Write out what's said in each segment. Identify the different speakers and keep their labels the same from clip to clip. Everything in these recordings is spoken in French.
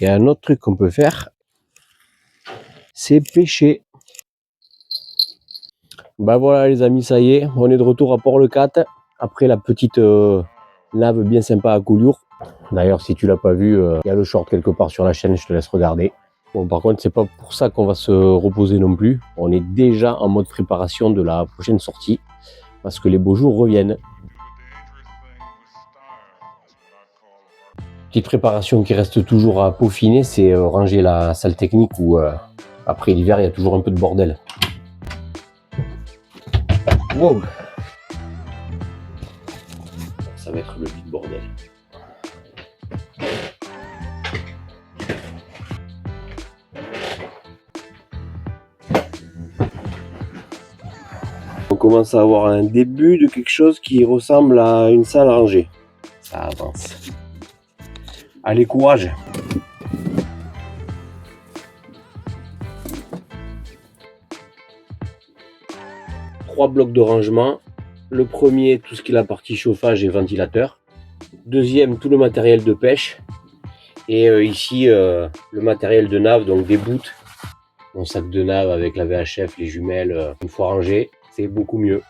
Speaker 1: Et un autre truc qu'on peut faire, c'est pêcher. Bah voilà les amis, ça y est, on est de retour à Port-le-Cat après la petite nave bien sympa à Collioure. D'ailleurs, si tu l'as pas vu, il y a le short quelque part sur la chaîne, je te laisse regarder. Bon, par contre, c'est pas pour ça qu'on va se reposer non plus. On est déjà en mode préparation de la prochaine sortie parce que les beaux jours reviennent. Petite préparation qui reste toujours à peaufiner, c'est ranger la salle technique où après l'hiver, il y a toujours un peu de bordel. Wow. Ça va être le vide bordel. On commence à avoir un début de quelque chose qui ressemble à une salle rangée. Ça avance. Allez, courage! Trois blocs de rangement. Le premier, tout ce qui est la partie chauffage et ventilateur. Deuxième, tout le matériel de pêche. Et ici, le matériel de nave, donc des bouts. Mon sac de nave avec la VHF, les jumelles, une fois rangé, c'est beaucoup mieux.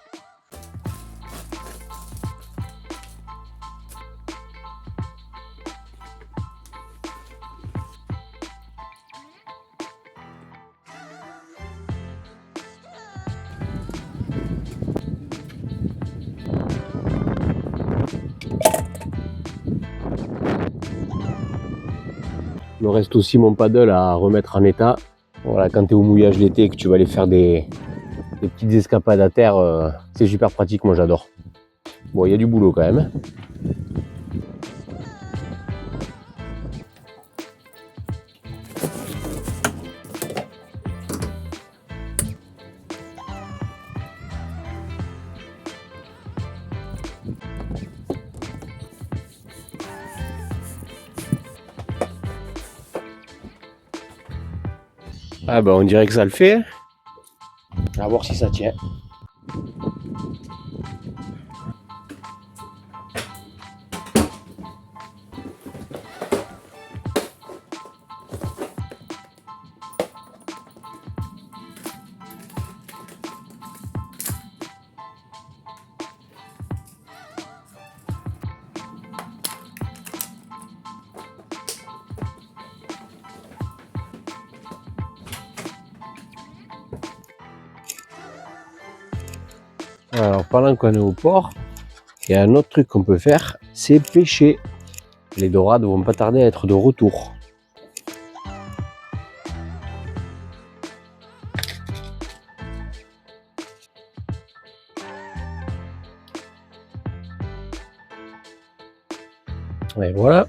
Speaker 1: Il me reste aussi mon paddle à remettre en état. Voilà, quand tu es au mouillage l'été et que tu vas aller faire des petites escapades à terre, c'est super pratique, moi j'adore. Bon, il y a du boulot quand même. Ah bah on dirait que ça le fait. À voir si ça tient. Alors pendant qu'on est au port, il y a un autre truc qu'on peut faire, c'est pêcher. Les dorades vont pas tarder à être de retour. Et voilà.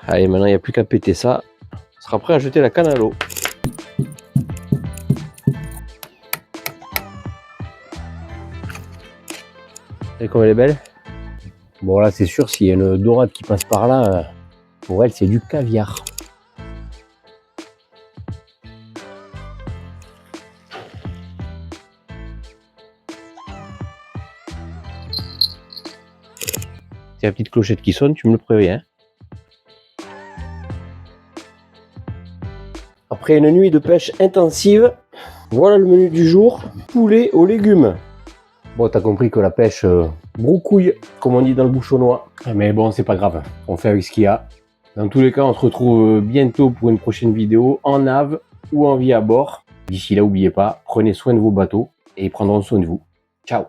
Speaker 1: Allez, maintenant il n'y a plus qu'à péter ça. On sera prêt à jeter la canne à l'eau. Et comme elle est belle. Bon là c'est sûr, s'il y a une dorade qui passe par là, pour elle c'est du caviar. C'est la petite clochette qui sonne, tu me le préviens. Après une nuit de pêche intensive, voilà le menu du jour, poulet aux légumes. Bon, t'as compris que la pêche broucouille, comme on dit dans le bouchonnois. Mais bon, c'est pas grave, on fait avec ce qu'il y a. Dans tous les cas, on se retrouve bientôt pour une prochaine vidéo en nave ou en vie à bord. D'ici là, n'oubliez pas, prenez soin de vos bateaux et ils prendront soin de vous. Ciao!